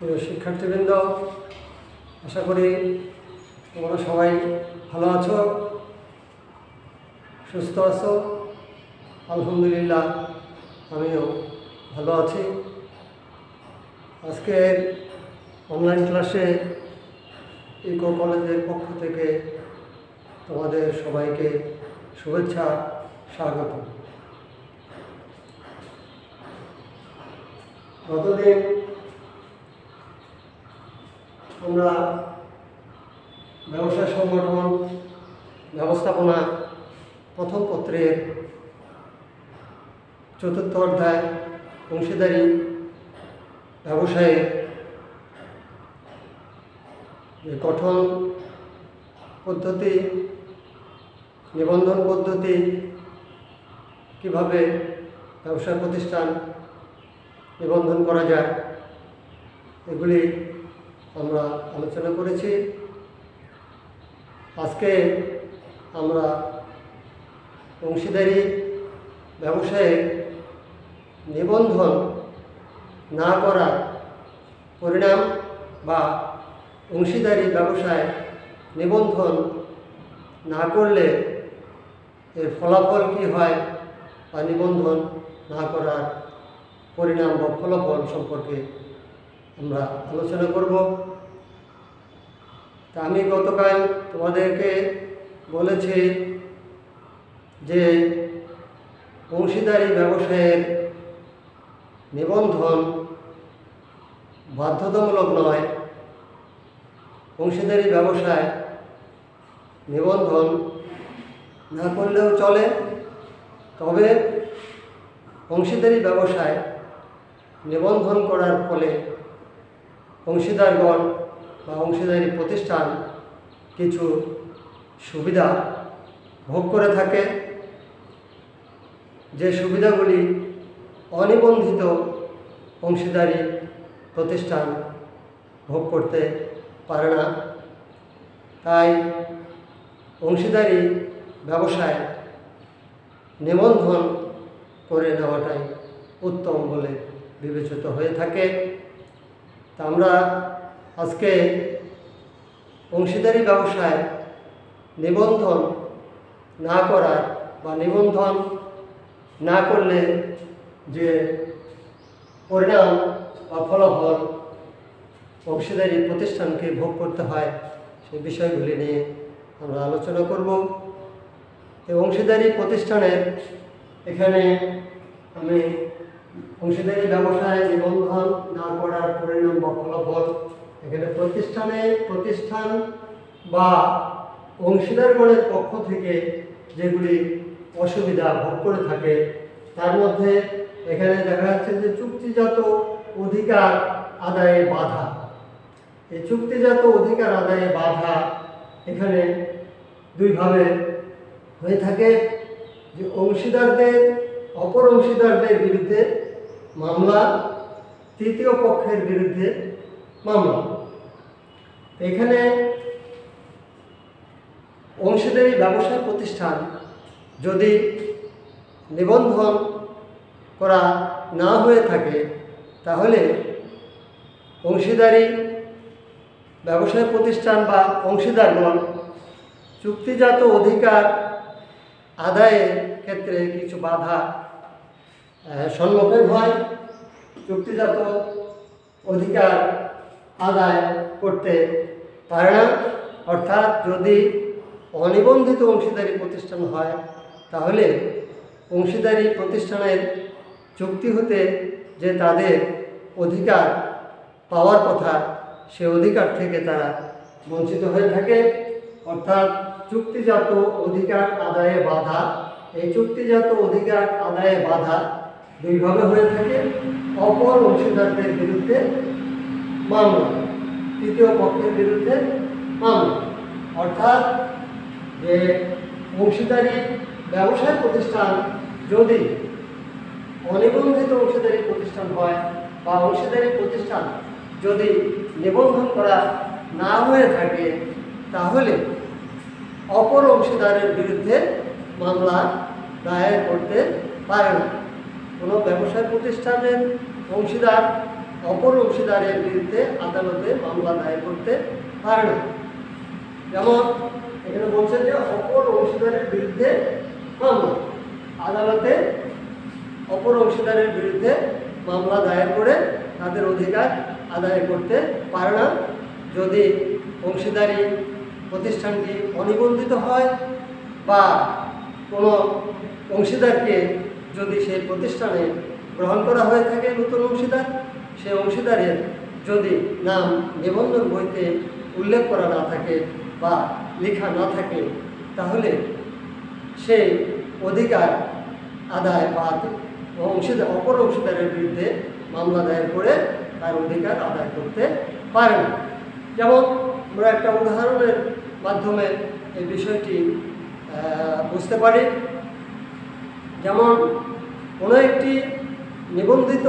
প্রিয় শিক্ষার্থীবৃন্দ, আশা করি তোমরা সবাই ভালো আছো, সুস্থ আছো। আলহামদুলিল্লাহ, আমিও ভালো আছি। আজকের অনলাইন ক্লাসে ইকো কলেজের পক্ষ থেকে তোমাদের সবাইকে শুভেচ্ছা, স্বাগত। গতদিন আমরা ব্যবসা সংগঠন ব্যবস্থাপনা প্রথম পত্রের ৪র্থ অধ্যায় অংশীদারি ব্যবসায়ে গঠন পদ্ধতি, নিবন্ধন পদ্ধতি, কিভাবে ব্যবসা প্রতিষ্ঠান নিবন্ধন করা যায়, এগুলি আমরা আলোচনা করেছি। আজকে আমরা অংশীদারি ব্যবসায়ে নিবন্ধন না করার পরিণাম বা অংশীদারি ব্যবসায় নিবন্ধন না করলে এর ফলাফল কী হয় বা নিবন্ধন না করার পরিণাম বা ফলাফল সম্পর্কে আমরা আলোচনা করব। তা আমি গতকাল তোমাদেরকে বলেছি যে অংশীদারি ব্যবসায়ের নিবন্ধন বাধ্যতামূলক নয়। অংশীদারি ব্যবসায় নিবন্ধন না করলেও চলে, তবে অংশীদারি ব্যবসায় নিবন্ধন করার ফলে অংশীদারগণ বা অংশীদারি প্রতিষ্ঠান কিছু সুবিধা ভোগ করে থাকে, যে সুবিধাগুলি অনিবন্ধিত অংশীদারি প্রতিষ্ঠান ভোগ করতে পারে না। তাই অংশীদারি ব্যবসায় নিবন্ধন করে নেওয়াটাই উত্তম বলে বিবেচিত হয়ে থাকে। তা আমরা আজকে অংশীদারি ব্যবসায় নিবন্ধন না করার বা নিবন্ধন না করলে যে পরিণাম বা ফলাফল অংশীদারি প্রতিষ্ঠানকে ভোগ করতে হয়, সেই বিষয়গুলি নিয়ে আমরা আলোচনা করব। এই অংশীদারি প্রতিষ্ঠানের এখানে আমি অংশীদারি ব্যবসায় নিবন্ধন না করার পরিণাম বা ফলাফল, এখানে প্রতিষ্ঠান বা অংশীদারগণের পক্ষ থেকে যেগুলি অসুবিধা ভোগ করে থাকে, তার মধ্যে এখানে দেখা যাচ্ছে যে চুক্তিজাত অধিকার আদায়ে বাধা। এই চুক্তিজাত অধিকার আদায়ে বাধা এখানে দুইভাবে হয়ে থাকে, যে অংশীদারদের অপর অংশীদারদের বিরুদ্ধে মামলা, তৃতীয় পক্ষের বিরুদ্ধে মামলা। এখানে অংশীদারি ব্যবসা প্রতিষ্ঠান যদি নিবন্ধন করা না হয়ে থাকে, তাহলে অংশীদারি ব্যবসায় প্রতিষ্ঠান বা অংশীদারগণ চুক্তিজাত অধিকার আদায়ের ক্ষেত্রে কিছু বাধা সম্মুখীন হয়। চুক্তিজাত অধিকার আদায় করতে পারে না, অর্থাৎ যদি অনিবন্ধিত অংশীদারি প্রতিষ্ঠান হয়, তাহলে অংশীদারি প্রতিষ্ঠানের চুক্তি হতে যে তাদের অধিকার পাওয়ার কথা, সে অধিকার থেকে তারা বঞ্চিত হয়ে থাকে। অর্থাৎ চুক্তিজাত অধিকার আদায়ে বাধা, এই চুক্তিজাত অধিকার আদায়ে বাধা দুইভাবে হয়ে থাকে। অপর অংশীদারদের বিরুদ্ধে মামলা, তৃতীয় পক্ষের বিরুদ্ধে মামলা। অর্থাৎ যে অংশীদারি ব্যবসায় প্রতিষ্ঠান যদি অনিবন্ধিত অংশীদারি প্রতিষ্ঠান হয় বা অংশীদারি প্রতিষ্ঠান যদি নিবন্ধন করা না হয়ে থাকে, তাহলে অপর অংশীদারের বিরুদ্ধে মামলা দায়ের করতে পারে না। কোনো ব্যবসায় প্রতিষ্ঠানের অংশীদার অপর অংশীদারের বিরুদ্ধে আদালতে মামলা দায়ের করতে পারে না। যেমন এখানে বলছেন যে অপর অংশীদারের বিরুদ্ধে মামলা, আদালতে অপর অংশীদারের বিরুদ্ধে মামলা দায়ের করে তাদের অধিকার আদায় করতে পারে না যদি অংশীদারি প্রতিষ্ঠানটি অনিবন্ধিত হয় বা কোনো অংশীদারকে যদি সেই প্রতিষ্ঠানে গ্রহণ করা হয়ে থাকে নতুন অংশীদার, সেই অংশীদারের যদি নাম নিবন্ধন বইতে উল্লেখ করা না থাকে বা লেখা না থাকে, তাহলে সেই অধিকার আদায় বা অপর অংশীদারের বিরুদ্ধে মামলা দায়ের করে তার অধিকার আদায় করতে পারে না। যেমন আমরা একটা উদাহরণের মাধ্যমে এই বিষয়টি বুঝতে পারি। যেমন কোনো একটি নিবন্ধিত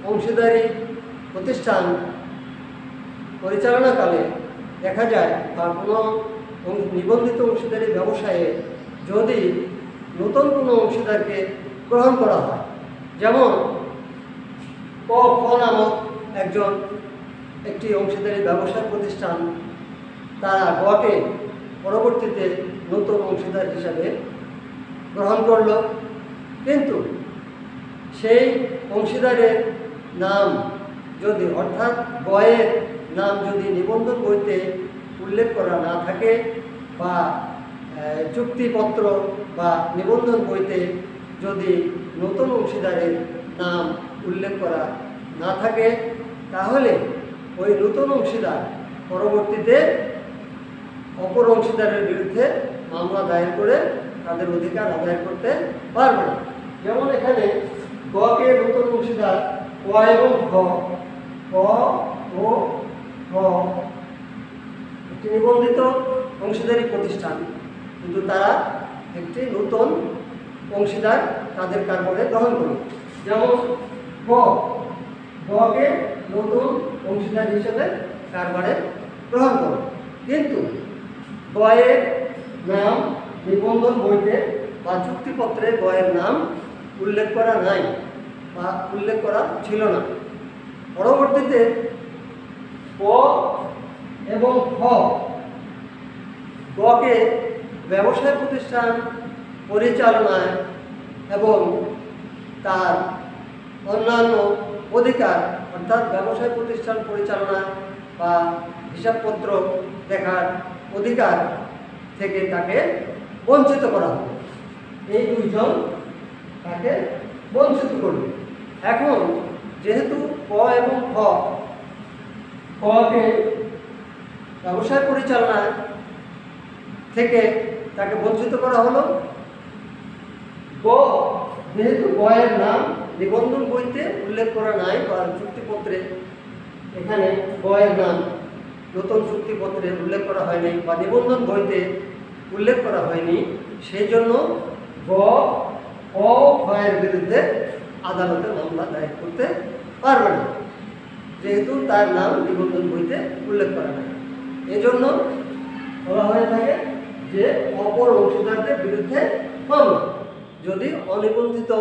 অংশীদারি প্রতিষ্ঠান পরিচালনাকালে দেখা যায় বা কোনো নিবন্ধিত অংশীদারি ব্যবসায়ে যদি নতুন কোনো অংশীদারকে গ্রহণ করা হয়, যেমন ক নামক একটি অংশীদারি ব্যবসায় প্রতিষ্ঠান, তারা গকে পরবর্তীতে নতুন অংশীদার হিসাবে গ্রহণ করল, কিন্তু সেই অংশীদারের নাম যদি অর্থাৎ গয়ের নাম যদি নিবন্ধন বইতে উল্লেখ করা না থাকে বা চুক্তিপত্র বা নিবন্ধন বইতে যদি নতুন অংশীদারের নাম উল্লেখ করা না থাকে, তাহলে ওই নতুন অংশীদার পরবর্তীতে অপর অংশীদারের বিরুদ্ধে মামলা দায়ের করে তাদের অধিকার আদায় করতে পারবে না। যেমন এখানে গকে নতুন অংশীদার ক এবং খ, ক ও খ একটি নিবন্ধিত অংশীদারি প্রতিষ্ঠান, কিন্তু তারা একটি নতুন অংশীদার তাদের কারবারে গ্রহণ করবে। যেমন গকে নতুন অংশীদার হিসেবে কারবারে গ্রহণ করবে, কিন্তু গয়ের নাম নিবন্ধন বইতে বা চুক্তিপত্রে গয়ের নাম উল্লেখ করা নাই বা উল্লেখ করা ছিল না। পরবর্তীতে ক এবং খ গকে ব্যবসায় প্রতিষ্ঠান পরিচালনায় এবং তার অন্যান্য অধিকার অর্থাৎ ব্যবসায় প্রতিষ্ঠান পরিচালনা বা হিসাবপত্র দেখার অধিকার থেকে তাকে বঞ্চিত করা হবে। এই দুইজন তাকে বঞ্চিত করবে। এখন যেহেতু ক এবং খকে ব্যবসায় পরিচালনা থেকে তাকে বঞ্চিত করা হলো, যেহেতু গয়ের নাম নিবন্ধন বইতে উল্লেখ করা নাই বা চুক্তিপত্রে এখানে গয়ের নাম নতুন চুক্তিপত্রে উল্লেখ করা হয়নি বা নিবন্ধন বইতে উল্লেখ করা হয়নি, সেই জন্য গয়ের বিরুদ্ধে আদালতে মামলা দায়ের করতে পারবে না, যেহেতু তার নাম নিবন্ধন বইতে উল্লেখ করা নাই। এজন্য বলা হয়ে থাকে যে অপর অংশীদারদের বিরুদ্ধে মামলা, যদি অনিবন্ধিত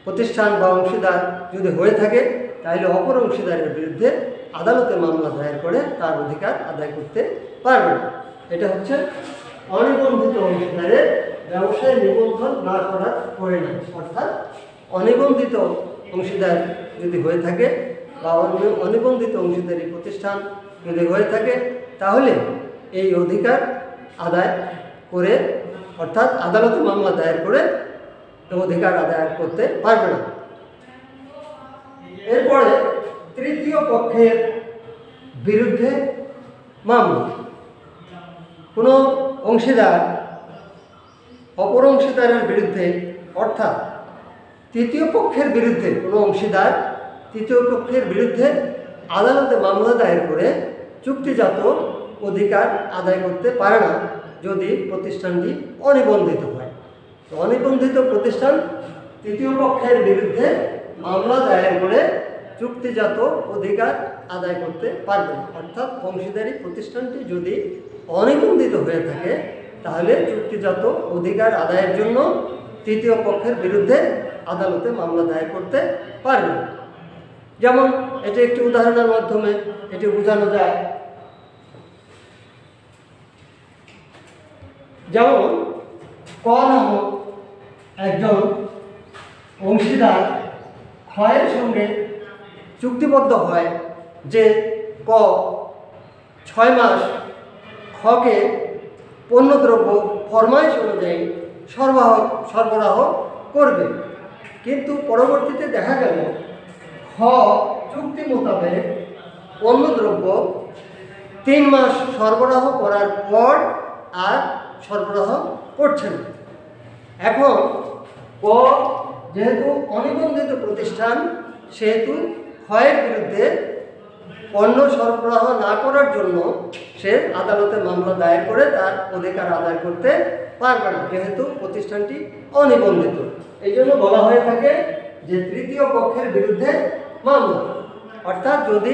প্রতিষ্ঠান বা অংশীদার যদি হয়ে থাকে, তাহলে অপর অংশীদারের বিরুদ্ধে আদালতে মামলা দায়ের করে তার অধিকার আদায় করতে পারবে না। এটা হচ্ছে অনিবন্ধিত অংশীদারের ব্যবসায় নিবন্ধন না করার পরিণাম। অর্থাৎ অনিবন্ধিত অংশীদার যদি হয়ে থাকে বা অনিবন্ধিত অংশীদারি প্রতিষ্ঠান যদি হয়ে থাকে, তাহলে এই অধিকার আদায় করে অর্থাৎ আদালতে মামলা দায়ের করে অধিকার আদায় করতে পারবে না। এরপরে তৃতীয় পক্ষের বিরুদ্ধে মামলা। কোনো অংশীদার অপর অংশীদারের বিরুদ্ধে অর্থাৎ তৃতীয় পক্ষের বিরুদ্ধে কোনো অংশীদার তৃতীয় পক্ষের বিরুদ্ধে আদালতে মামলা দায়ের করে চুক্তিজাত অধিকার আদায় করতে পারে না যদি প্রতিষ্ঠানটি অনিবন্ধিত হয়। তো অনিবন্ধিত প্রতিষ্ঠান তৃতীয় পক্ষের বিরুদ্ধে মামলা দায়ের করে চুক্তিজাত অধিকার আদায় করতে পারবে না। অর্থাৎ অংশীদারি প্রতিষ্ঠানটি যদি অনিবন্ধিত হয়ে থাকে, তাহলে চুক্তিজাত অধিকার আদায়ের জন্য তৃতীয় পক্ষের বিরুদ্ধে আদালতে মামলা দায়ের করতে পারবে না। যেমন এটি একটি উদাহরণের মাধ্যমে এটি বোঝানো যায়। যেমন ক নামক একজন অংশীদার ক্ষয়ের সঙ্গে চুক্তিবদ্ধ হয় যে ক 6 মাস খকে পণ্যদ্রব্য ফরমাইশ অনুযায়ী সরবরাহ করবে, কিন্তু পরবর্তীতে দেখা গেল খ চুক্তি মোতাবেক পণ্যদ্রব্য 3 মাস সরবরাহ করার পর আর সরবরাহ করছে না। এখন ক যেহেতু অনিবন্ধিত প্রতিষ্ঠান, সেহেতু ক্ষয়ের বিরুদ্ধে পণ্য সরবরাহ না করার জন্য সে আদালতে মামলা দায়ের করে তার অধিকার আদায় করতে পারবে না, যেহেতু প্রতিষ্ঠানটি অনিবন্ধিত। এই জন্য বলা হয়ে থাকে যে তৃতীয় পক্ষের বিরুদ্ধে মামলা। অর্থাৎ যদি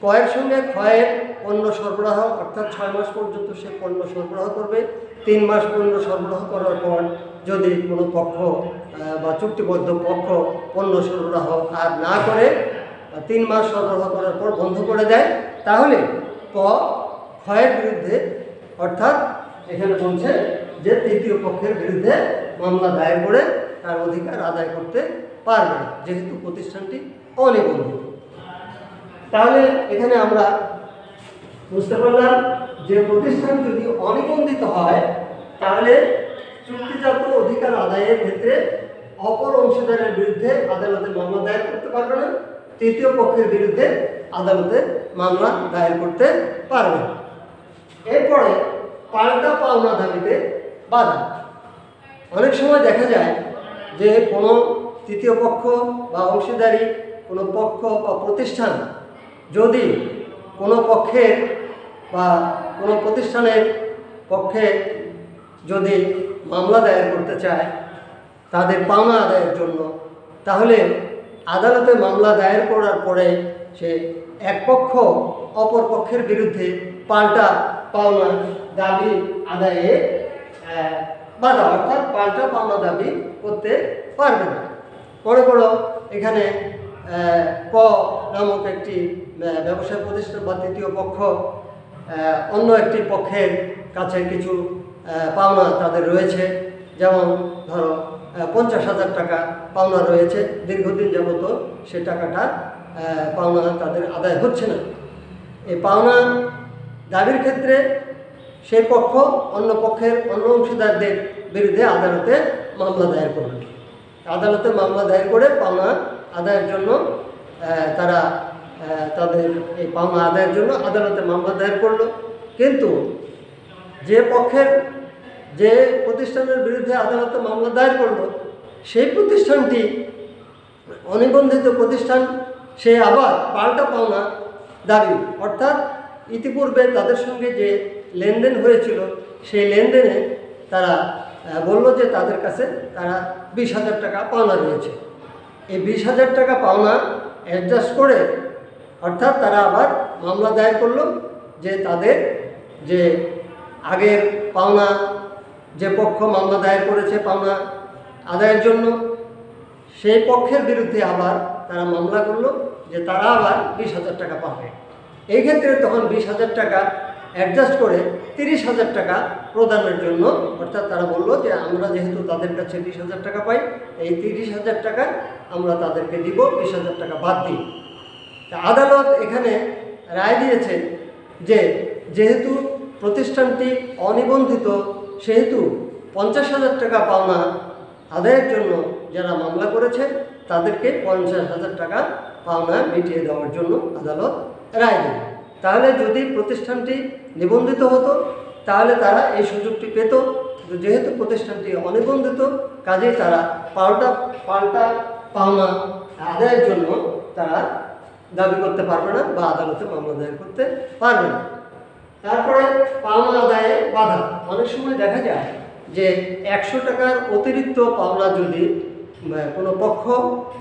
ক্রয়ের সঙ্গে ক্ষয়ের পণ্য সরবরাহ, অর্থাৎ 6 মাস পর্যন্ত সে পণ্য সরবরাহ করবে, 3 মাস পণ্য সরবরাহ করার পর যদি কোনো পক্ষ বা চুক্তিবদ্ধ পক্ষ পণ্য সরবরাহ আর না করে 3 মাস সরবরাহ করার পর বন্ধ করে দেয়, তাহলে ক্ষয়ের বিরুদ্ধে, অর্থাৎ এখানে বলছে যে তৃতীয় পক্ষের বিরুদ্ধে মামলা দায়ের করে তার অধিকার আদায় করতে পারবে না, যেহেতু প্রতিষ্ঠানটি অনিবন্ধিত। তাহলে এখানে আমরা বুঝতে পারলাম যে প্রতিষ্ঠান যদি অনিবন্ধিত হয় তাহলে চুক্তিজাত অধিকার আদায়ের ক্ষেত্রে অপর অংশীদারের বিরুদ্ধে আদালতে মামলা দায়ের করতে পারবে না, তৃতীয় পক্ষের বিরুদ্ধে আদালতে মামলা দায়ের করতে পারবে। এরপরে পাল্টা পাওনা দাবিতে বাধা। অনেক সময় দেখা যায় যে কোনো তৃতীয় পক্ষ বা অংশীদারি কোনো পক্ষ বা প্রতিষ্ঠান যদি কোনো পক্ষের বা কোনো প্রতিষ্ঠানের পক্ষে যদি মামলা দায়ের করতে চায় তাদের পাওনা আদায়ের জন্য, তাহলে আদালতে মামলা দায়ের করার পরে সে এক পক্ষ অপর পক্ষের বিরুদ্ধে পাল্টা পাওনা দাবি আদায়ে বাধা, অর্থাৎ পাল্টা পাওনা দাবি করতে পারবে না। বড় বড় এখানে ক নামক একটি ব্যবসায় প্রতিষ্ঠান বা তৃতীয় পক্ষ অন্য একটি পক্ষের কাছে কিছু পাওনা তাদের রয়েছে, যেমন ধরো 50,000 টাকা পাওনা রয়েছে, দীর্ঘদিন যাবত সে টাকাটা পাওনা তাদের আদায় হচ্ছে না। এই পাওনা দাবির ক্ষেত্রে সেই পক্ষ অন্য পক্ষের অন্য অংশীদারদের বিরুদ্ধে আদালতে মামলা দায়ের করবে। আদালতে মামলা দায়ের করে পাওনা আদায়ের জন্য তারা তাদের এই পাওনা আদায়ের জন্য আদালতে মামলা দায়ের করলো, কিন্তু যে পক্ষের যে প্রতিষ্ঠানের বিরুদ্ধে আদালতে মামলা দায়ের করলো সেই প্রতিষ্ঠানটি অনিবন্ধিত প্রতিষ্ঠান, সে আবার পাল্টা পাওনা দাবি, অর্থাৎ ইতিপূর্বে তাদের সঙ্গে যে লেনদেন হয়েছিল সেই লেনদেনে তারা বলল যে তাদের কাছে তারা 20,000 টাকা পাওনা রয়েছে। এই 20,000 টাকা পাওনা অ্যাডজাস্ট করে, অর্থাৎ তারা আবার মামলা দায়ের করলো যে তাদের যে আগের পাওনা, যে পক্ষ মামলা দায়ের করেছে পাওনা আদায়ের জন্য, সেই পক্ষের বিরুদ্ধে আবার তারা মামলা করলো যে তারা আবার 20,000 টাকা পাবে। এই ক্ষেত্রে তখন 20,000 টাকা অ্যাডজাস্ট করে 30,000 টাকা প্রদানের জন্য, অর্থাৎ তারা বললো যে আমরা যেহেতু তাদের কাছে 20,000 টাকা পাই, এই 30,000 টাকা আমরা তাদেরকে দিব, 20,000 টাকা বাদ দিই। তা আদালত এখানে রায় দিয়েছে যে যেহেতু প্রতিষ্ঠানটি অনিবন্ধিত, সেহেতু 50,000 টাকা পাওনা আদায়ের জন্য যারা মামলা করেছে তাদেরকে 50,000 টাকা পাওনা মিটিয়ে দেওয়ার জন্য আদালত রায় দেবে। তাহলে যদি প্রতিষ্ঠানটি নিবন্ধিত হতো তাহলে তারা এই সুযোগটি পেত, যেহেতু প্রতিষ্ঠানটি অনিবন্ধিত কাজেই তারা পাল্টা পাওনা আদায়ের জন্য তারা দাবি করতে পারবে না বা আদালতে মামলা দায়ের করতে পারবে না। তারপরে পাওনা আদায়ে বাধা। অনেক সময় দেখা যায় যে 100 টাকার অতিরিক্ত পাওনা যদি কোনো পক্ষ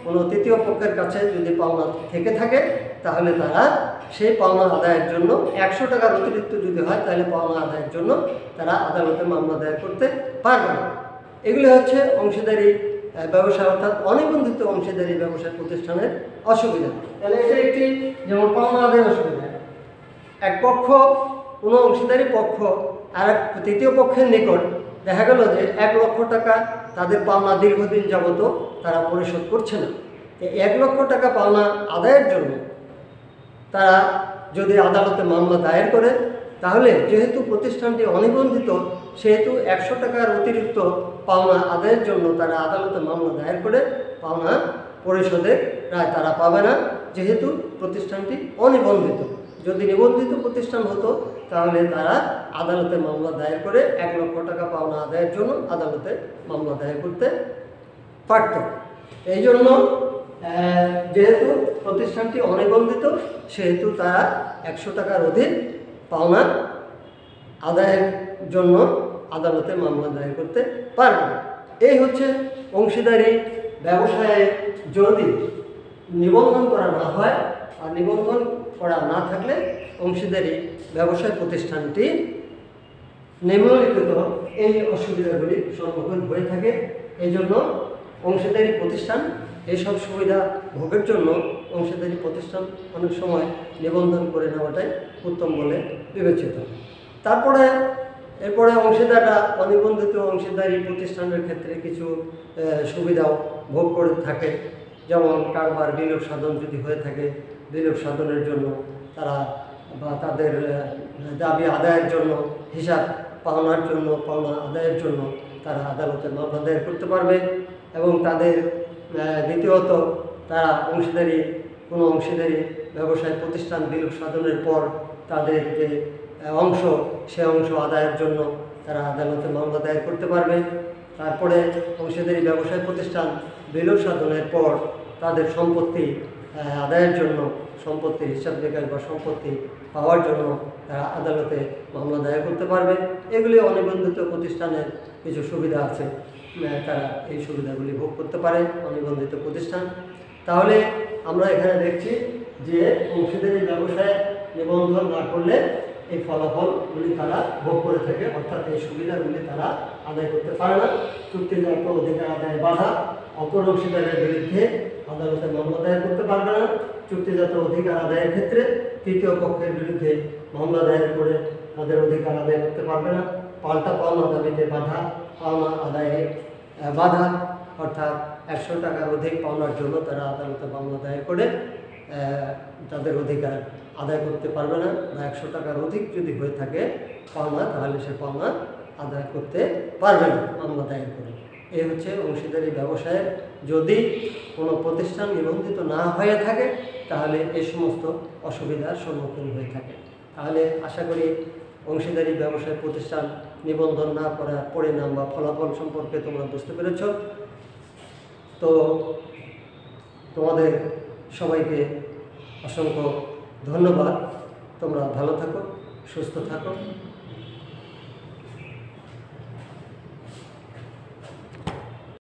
কোনো তৃতীয় পক্ষের কাছে যদি পাওনা থেকে থাকে তাহলে তারা সেই পাওনা আদায়ের জন্য 100 টাকার অতিরিক্ত যদি হয় তাহলে পাওনা আদায়ের জন্য তারা আদালতে মামলা দায়ের করতে পারবে না। এগুলি হচ্ছে অংশীদারি ব্যবসায় অর্থাৎ অনিবন্ধিত অংশীদারি ব্যবসায় প্রতিষ্ঠানের অসুবিধা। তাহলে এটা একটি যেমন পাওনা আদায়ের অসুবিধা। এক পক্ষ কোনো অংশীদারি পক্ষ আর এক তৃতীয় পক্ষের নিকট দেখা গেল যে 1 লক্ষ টাকা তাদের পাওনা দীর্ঘদিন যাবত তারা পরিশোধ করছে না। 1 লক্ষ টাকা পাওনা আদায়ের জন্য তারা যদি আদালতে মামলা দায়ের করে, তাহলে যেহেতু প্রতিষ্ঠানটি অনিবন্ধিত সেহেতু 100 টাকার অতিরিক্ত পাওনা আদায়ের জন্য তারা আদালতে মামলা দায়ের করে পাওনা পরিশোধের রায় তারা পাবে না, যেহেতু প্রতিষ্ঠানটি অনিবন্ধিত। যদি নিবন্ধিত প্রতিষ্ঠান হতো তাহলে তারা আদালতে মামলা দায়ের করে 1 লক্ষ টাকা পাওনা আদায়ের জন্য আদালতে মামলা দায়ের করতে পারত। এই জন্য যেহেতু প্রতিষ্ঠানটি অনিবন্ধিত সেহেতু তারা 100 টাকার অধিক পাওনা আদায়ের জন্য আদালতে মামলা দায়ের করতে পারবে না। এই হচ্ছে অংশীদারি ব্যবসায়ে যদি নিবন্ধন করা না হয়, আর নিবন্ধন করা না থাকলে অংশীদারি ব্যবসায় প্রতিষ্ঠানটি নিম্নলিখিত এই অসুবিধাগুলি সম্মুখীন হয়ে থাকে। এই জন্য অংশীদারি প্রতিষ্ঠান এইসব সুবিধা ভোগের জন্য অংশীদারি প্রতিষ্ঠান অনেক সময় নিবন্ধন করে নেওয়াটাই উত্তম বলে বিবেচিত। এরপরে অংশীদাররা অনিবন্ধিত অংশীদারি প্রতিষ্ঠানের ক্ষেত্রে কিছু সুবিধাও ভোগ করে থাকে। যেমন কারবার বিলোপ সাধন যদি হয়ে থাকে, বিলোপ সাধনের জন্য তারা বা তাদের দাবি আদায়ের জন্য, হিসাব পাওনার জন্য, পাওনা আদায়ের জন্য তারা আদালতে মামলা দায়ের করতে পারবে। এবং তাদের দ্বিতীয়ত তারা কোনো অংশীদারি ব্যবসায় প্রতিষ্ঠান বিলোপ সাধনের পর তাদের যে অংশ সে অংশ আদায়ের জন্য তারা আদালতে মামলা দায়ের করতে পারবে। তারপরে অংশীদারি ব্যবসায় প্রতিষ্ঠান বিলোপ সাধনের পর তাদের সম্পত্তি আদায়ের জন্য, সম্পত্তির হিসাব নিকাশ বা সম্পত্তি পাওয়ার জন্য তারা আদালতে মামলা দায়ের করতে পারবে। এগুলি অনিবন্ধিত প্রতিষ্ঠানের কিছু সুবিধা আছে, তারা এই সুবিধাগুলি ভোগ করতে পারে অনিবন্ধিত প্রতিষ্ঠান। তাহলে আমরা এখানে দেখছি যে অংশীদারি ব্যবসায় নিবন্ধন না করলে এই ফলাফলগুলি তারা ভোগ করে থাকে, অর্থাৎ এই সুবিধাগুলি তারা আদায় করতে পারে না। চুক্তিগত অধিকার আদায় বাধা, অপর অংশীদারের বিরুদ্ধে আদালতে মামলা দায়ের করতে পারবে না। চুক্তিগত অধিকার আদায়ের ক্ষেত্রে তৃতীয় পক্ষের বিরুদ্ধে মামলা দায়ের করে তাদের অধিকার আদায় করতে পারবে না। পাল্টা পাওনা দাবিতে বাধা, পাওনা আদায়ে বাধা, অর্থাৎ 100 টাকার অধিক পাওনার জন্য তারা আদালতে মামলা দায়ের করে তাদের অধিকার আদায় করতে পারবে না, বা 100 টাকার অধিক যদি হয়ে থাকে পাওনা, তাহলে সে পাওনা আদায় করতে পারবে না মামলা দায়ের করে। এই হচ্ছে অংশীদারি ব্যবসায়ের যদি কোনো প্রতিষ্ঠান নিবন্ধিত না হয়ে থাকে তাহলে এই সমস্ত অসুবিধার সম্মুখীন হয়ে থাকে। তাহলে আশা করি অংশীদারি ব্যবসায় প্রতিষ্ঠান নিবন্ধন না করার পরিণাম বা ফলাফল সম্পর্কে তোমরা বুঝতে পেরেছ। তো তোমাদের সবাইকে অসংখ্য ধন্যবাদ। তোমরা ভালো থাকো, সুস্থ থাকো।